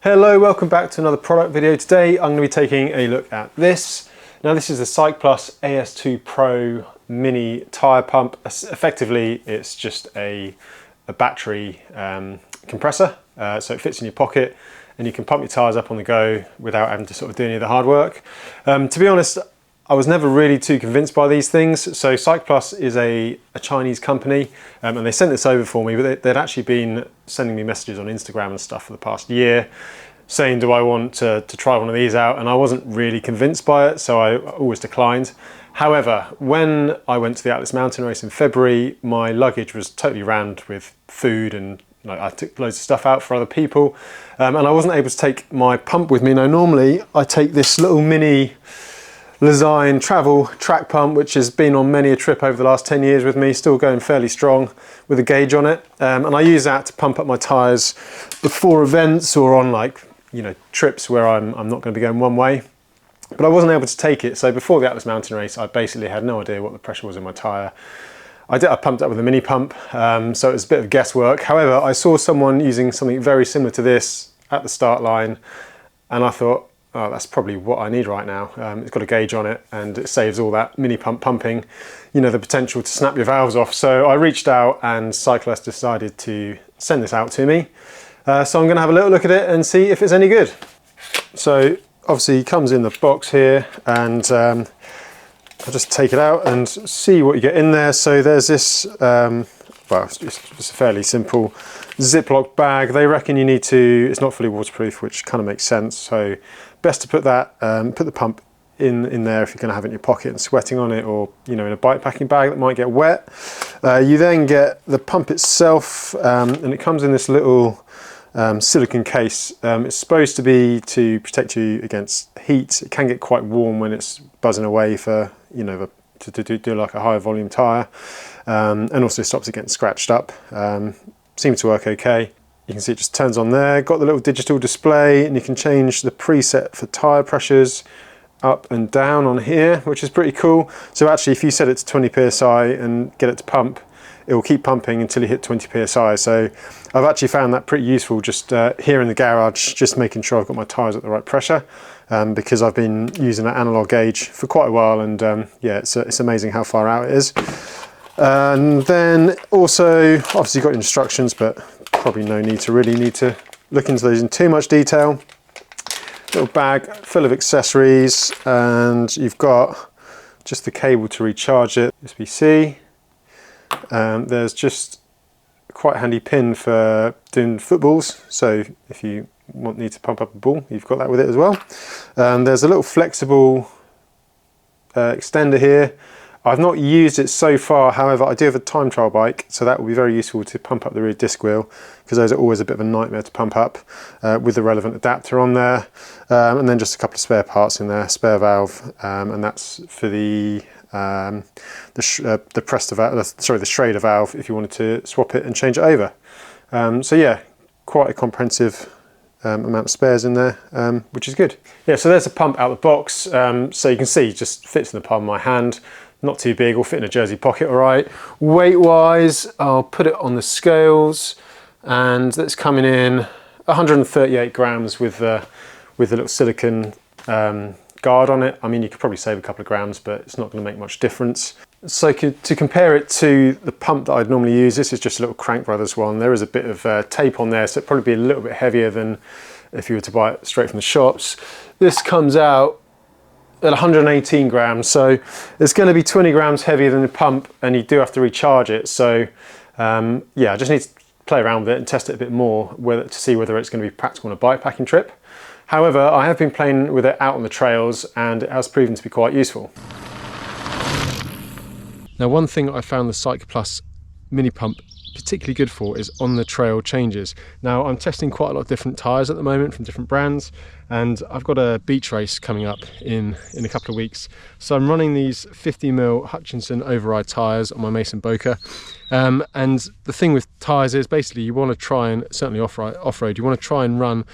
Hello, welcome back to another product video. Today I'm going to be taking a look at this. Now this is the Cycplus AS2 Pro mini tyre pump. Effectively it's just a battery compressor, so it fits in your pocket and you can pump your tyres up on the go without having to sort of do any of the hard work. To be honest, I was never really too convinced by these things. So Cycplus is a Chinese company and they sent this over for me, but they'd actually been sending me messages on Instagram and stuff for the past year saying, do I want to try one of these out? And I wasn't really convinced by it, so I always declined. However, when I went to the Atlas mountain race in February, my luggage was totally rammed with food and I took loads of stuff out for other people and I wasn't able to take my pump with me. Now normally I take this little mini Design travel track pump, which has been on many a trip over the last 10 years with me, still going fairly strong with a gauge on it, and I use that to pump up my tyres before events or on trips where I'm not going to be going one way. But I wasn't able to take it, so before the Atlas mountain race I basically had no idea what the pressure was in my tyre. I pumped up with a mini pump, so it was a bit of guesswork. However, I saw someone using something very similar to this at the start line and I thought, oh, that's probably what I need right now. It's got a gauge on it and it saves all that mini pump pumping, the potential to snap your valves off. So I reached out and Cycles decided to send this out to me. So I'm gonna have a little look at it and see if it's any good. So obviously it comes in the box here and I'll just take it out and see what you get in there. So there's this, well, it's just a fairly simple Ziploc bag. They reckon you need to, it's not fully waterproof, which kind of makes sense. So best to put that, put the pump in there if you're going to have it in your pocket and sweating on it, or in a bike packing bag that might get wet. You then get the pump itself, and it comes in this little silicone case. It's supposed to be to protect you against heat. It can get quite warm when it's buzzing away for to do like a higher volume tyre, and also stops it getting scratched up. Seems to work okay. You can see it just turns on there, got the little digital display, and you can change the preset for tyre pressures up and down on here, which is pretty cool. So actually if you set it to 20 psi and get it to pump, it will keep pumping until you hit 20 psi. So I've actually found that pretty useful just here in the garage, just making sure I've got my tyres at the right pressure, because I've been using that analog gauge for quite a while, and yeah, it's amazing how far out it is. And then also obviously you've got instructions, but probably no need to look into those in too much detail. Little bag full of accessories, and you've got just the cable to recharge it, USB-C. There's just a quite handy pin for doing footballs, so if you need to pump up a ball, you've got that with it as well. There's a little flexible extender here. I've not used it so far, however I do have a time trial bike, so that will be very useful to pump up the rear disc wheel, because those are always a bit of a nightmare to pump up, with the relevant adapter on there, and then just a couple of spare parts in there, spare valve, and that's for the Schrader valve if you wanted to swap it and change it over. So yeah, quite a comprehensive amount of spares in there, which is good. Yeah, so there's a pump out the box, so you can see it just fits in the palm of my hand. Not too big, will fit in a jersey pocket, all right. Weight wise, I'll put it on the scales, and that's coming in 138 grams with the little silicone guard on it. I mean, you could probably save a couple of grams, but it's not going to make much difference. So to compare it to the pump that I'd normally use, this is just a little Crank Brothers one. There is a bit of tape on there, so it'd probably be a little bit heavier than if you were to buy it straight from the shops. This comes out at 118 grams, so it's going to be 20 grams heavier than the pump, and you do have to recharge it. So yeah, I just need to play around with it and test it a bit more to see whether it's going to be practical on a bike packing trip. However, I have been playing with it out on the trails and it has proven to be quite useful. Now, one thing I found the Cycplus mini pump particularly good for is on the trail changes. Now I'm testing quite a lot of different tyres at the moment from different brands, and I've got a beach race coming up in a couple of weeks, so I'm running these 50mm Hutchinson override tyres on my Mason Boca, and the thing with tyres is basically you want to try and, certainly off-road, you want to try and run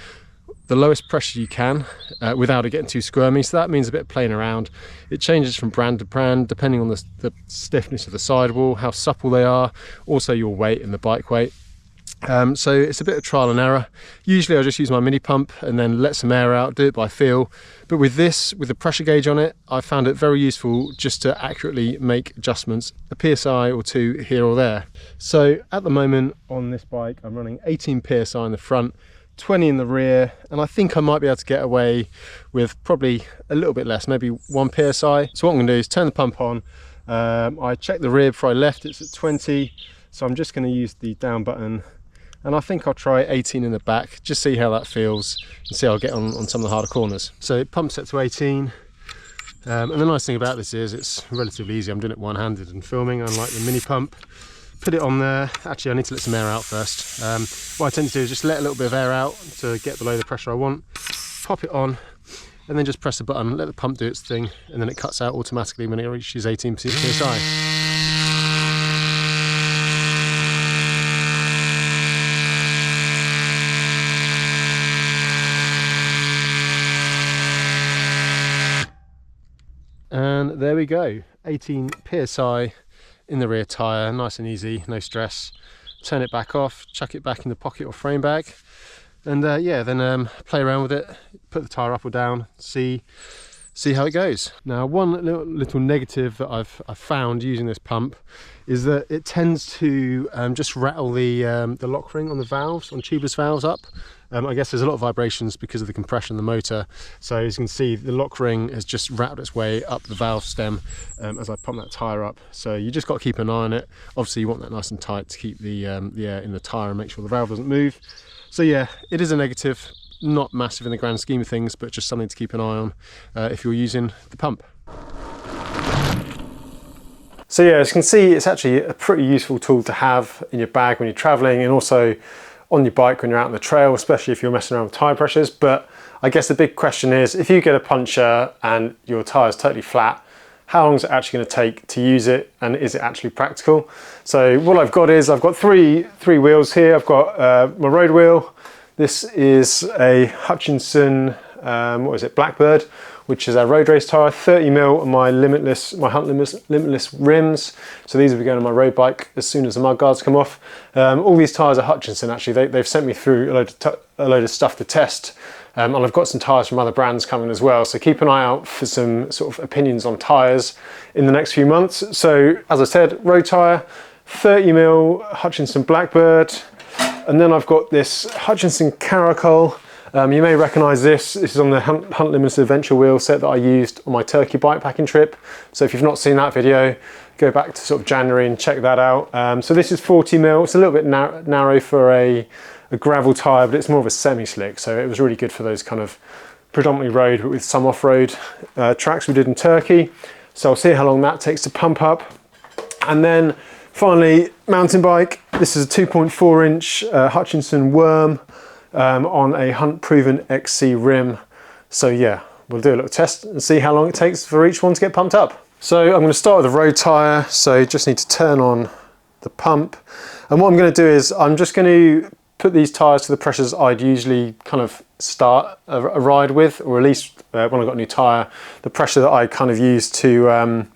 the lowest pressure you can without it getting too squirmy. So that means a bit of playing around. It changes from brand to brand depending on the stiffness of the sidewall, how supple they are, also your weight and the bike weight. So it's a bit of trial and error. Usually I just use my mini pump and then let some air out, do it by feel. But with this, with the pressure gauge on it, I found it very useful just to accurately make adjustments, a PSI or two here or there. So at the moment on this bike, I'm running 18 PSI in the front, 20 in the rear, and I think I might be able to get away with probably a little bit less, maybe 1 PSI. So what I'm gonna do is turn the pump on. I checked the rear before I left, it's at 20. So I'm just gonna use the down button. And I think I'll try 18 in the back, just see how that feels and see how I'll get on some of the harder corners. So it pumps set to 18. And the nice thing about this is it's relatively easy. I'm doing it one-handed and filming, unlike the mini pump. Put it on there. Actually, I need to let some air out first. What I tend to do is just let a little bit of air out to get below the pressure I want. Pop it on and then just press the button, let the pump do its thing, and then it cuts out automatically when it reaches 18 PSI. And there we go, 18 PSI in the rear tyre, nice and easy, no stress. Turn it back off, chuck it back in the pocket or frame bag, and yeah, then play around with it, put the tyre up or down, see how it goes. Now, one little negative that I've found using this pump is that it tends to just rattle the lock ring on the valves, on tubeless valves up. I guess there's a lot of vibrations because of the compression of the motor. So as you can see, the lock ring has just rattled its way up the valve stem as I pump that tyre up. So you just got to keep an eye on it. Obviously you want that nice and tight to keep the air in the tyre and make sure the valve doesn't move. So yeah, it is a negative, not massive in the grand scheme of things, but just something to keep an eye on if you're using the pump. So yeah, as you can see, it's actually a pretty useful tool to have in your bag when you're traveling, and also on your bike when you're out on the trail, especially if you're messing around with tyre pressures. But I guess the big question is, if you get a puncture and your tyre is totally flat, how long is it actually going to take to use it, and is it actually practical? So what I've got is, I've got three wheels here. I've got my road wheel. This is a Hutchinson, what is it, Blackbird, which is a road race tyre, 30mm on my Hunt Limitless rims. So these will be going on my road bike as soon as the mud guards come off. All these tyres are Hutchinson, actually. They've sent me through a load of stuff to test. And I've got some tyres from other brands coming as well. So keep an eye out for some sort of opinions on tyres in the next few months. So as I said, road tyre, 30mm Hutchinson Blackbird. And then I've got this Hutchinson Caracol. You may recognise this. This is on the Hunt Limited Adventure wheel set that I used on my Turkey bikepacking trip. So if you've not seen that video, go back to sort of January and check that out. So this is 40mm. It's a little bit narrow for a gravel tyre, but it's more of a semi-slick. So it was really good for those kind of predominantly road, but with some off-road tracks we did in Turkey. So I'll see how long that takes to pump up. And then finally, mountain bike. This is a 2.4-inch Hutchinson Worm. On a Hunt Proven XC rim. So yeah, we'll do a little test and see how long it takes for each one to get pumped up. So I'm going to start with the road tyre. So just need to turn on the pump. And what I'm going to do is I'm just going to put these tyres to the pressures I'd usually kind of start a ride with, or at least when I got a new tyre, the pressure that I kind of use to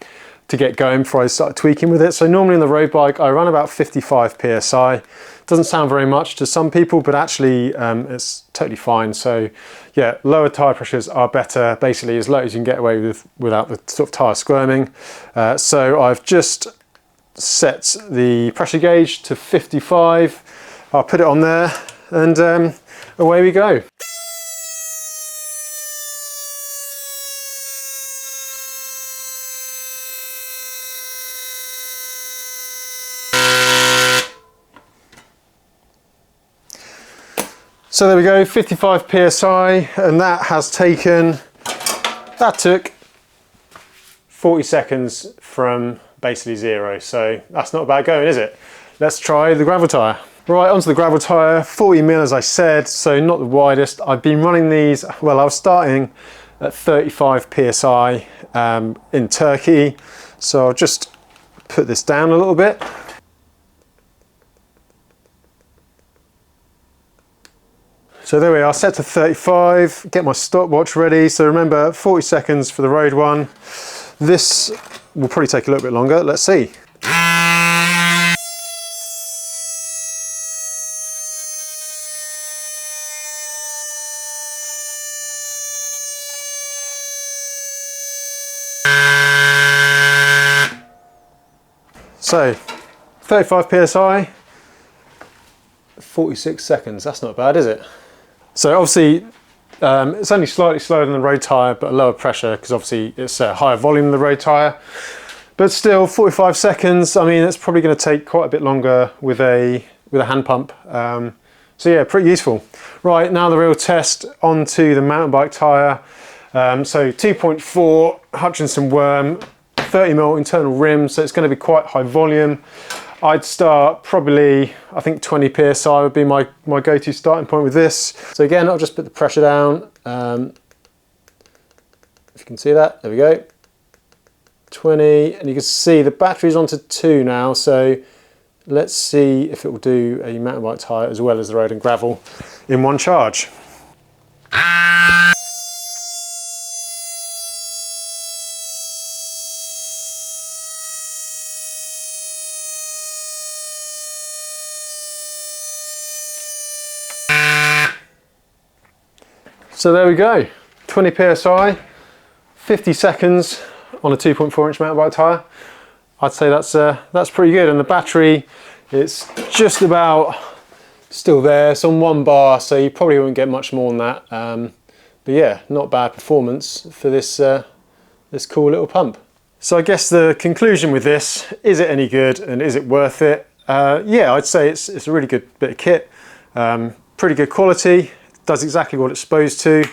get going before I start tweaking with it. So normally on the road bike, I run about 55 PSI. Doesn't sound very much to some people, but actually it's totally fine. So yeah, lower tyre pressures are better, basically as low as you can get away with without the sort of tyre squirming. So I've just set the pressure gauge to 55. I'll put it on there and away we go. So there we go, 55 PSI, and that took 40 seconds from basically zero. So that's not bad going, is it? Let's try the gravel tyre. Right, onto the gravel tyre, 40mm as I said, so not the widest. I've been running these, well, I was starting at 35 PSI in Turkey. So I'll just put this down a little bit. So there we are, set to 35, get my stopwatch ready. So remember, 40 seconds for the road one. This will probably take a little bit longer, let's see. So 35 psi, 46 seconds, that's not bad, is it? So obviously it's only slightly slower than the road tyre, but a lower pressure because obviously it's a higher volume than the road tyre. But still, 45 seconds, I mean, it's probably going to take quite a bit longer with a hand pump. So yeah, pretty useful. Right, now the real test, onto the mountain bike tyre. So 2.4 Hutchinson worm, 30mm internal rim, so it's going to be quite high volume. I'd start probably, I think 20 psi would be my go-to starting point with this. So again, I'll just put the pressure down. If you can see that, there we go. 20, and you can see the battery's onto 2 now, so let's see if it will do a mountain bike tyre as well as the road and gravel in one charge. So there we go, 20 psi, 50 seconds on a 2.4-inch mountain bike tyre. I'd say that's pretty good, and the battery, it's just about still there. It's on 1 bar, so you probably won't get much more than that. But yeah, not bad performance for this this cool little pump. So I guess the conclusion with this, is it any good and is it worth it? Yeah, I'd say it's a really good bit of kit, pretty good quality, does exactly what it's supposed to.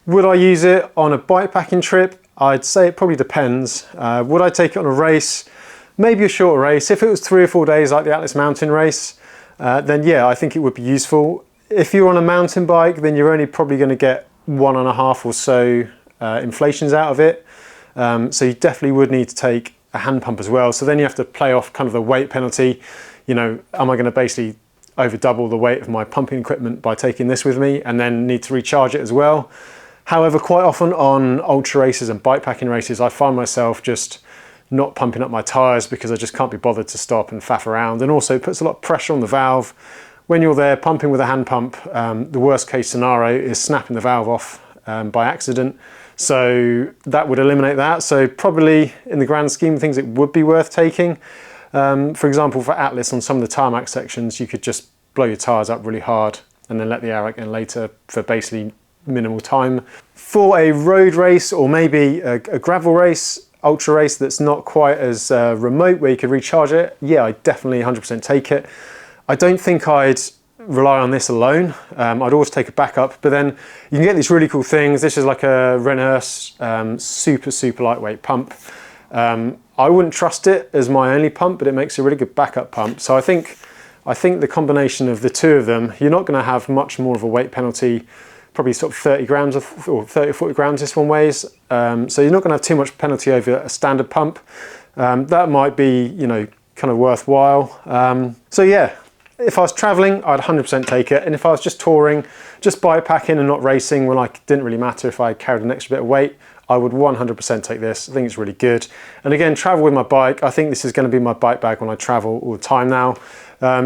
Would I use it on a bike packing trip? I'd say it probably depends. Would I take it on a race? Maybe a shorter race. If it was 3 or 4 days like the Atlas Mountain race, then yeah, I think it would be useful. If you're on a mountain bike, then you're only probably going to get 1.5 or so inflations out of it. So you definitely would need to take a hand pump as well. So then you have to play off kind of the weight penalty. You know, am I going to basically over double the weight of my pumping equipment by taking this with me and then need to recharge it as well? However, quite often on ultra races and bike packing races, I find myself just not pumping up my tyres because I just can't be bothered to stop and faff around. And also it puts a lot of pressure on the valve. When you're there pumping with a hand pump, the worst case scenario is snapping the valve off by accident. So that would eliminate that. So probably in the grand scheme of things, it would be worth taking. For example, for Atlas, on some of the tarmac sections, you could just blow your tyres up really hard and then let the air out again later for basically minimal time. For a road race or maybe a gravel race, ultra race that's not quite as remote where you could recharge it, yeah, I definitely 100% take it. I don't think I'd rely on this alone. I'd always take a backup, but then you can get these really cool things. This is like a Renhurst super lightweight pump. I wouldn't trust it as my only pump, but it makes a really good backup pump. So I think the combination of the two of them, you're not going to have much more of a weight penalty. Probably sort of 30 grams or 30 or 40 grams this one weighs. So you're not going to have too much penalty over a standard pump. That might be, you know, kind of worthwhile. So yeah, if I was traveling, I'd 100% take it. And if I was just touring, just bike packing and not racing, well, it didn't really matter if I carried an extra bit of weight, I would 100% take this. I think it's really good. And again, travel with my bike. I think this is going to be my bike bag when I travel all the time now.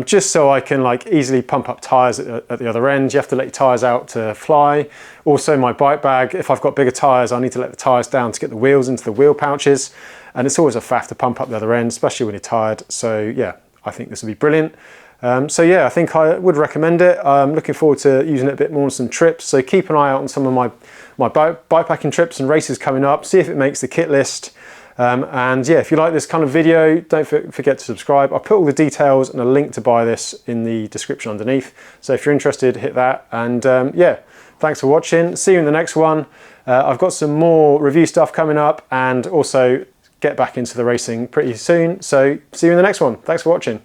Just so I can like easily pump up tyres at the other end. You have to let your tyres out to fly. Also my bike bag, if I've got bigger tyres, I need to let the tyres down to get the wheels into the wheel pouches. And it's always a faff to pump up the other end, especially when you're tired. So yeah, I think this will be brilliant. So yeah, I think I would recommend it. I'm looking forward to using it a bit more on some trips. So keep an eye out on some of my bike packing trips and races coming up. See if it makes the kit list. And yeah, if you like this kind of video, don't forget to subscribe. I'll put all the details and a link to buy this in the description underneath. So if you're interested, hit that. And yeah, thanks for watching. See you in the next one. I've got some more review stuff coming up and also get back into the racing pretty soon. So see you in the next one. Thanks for watching.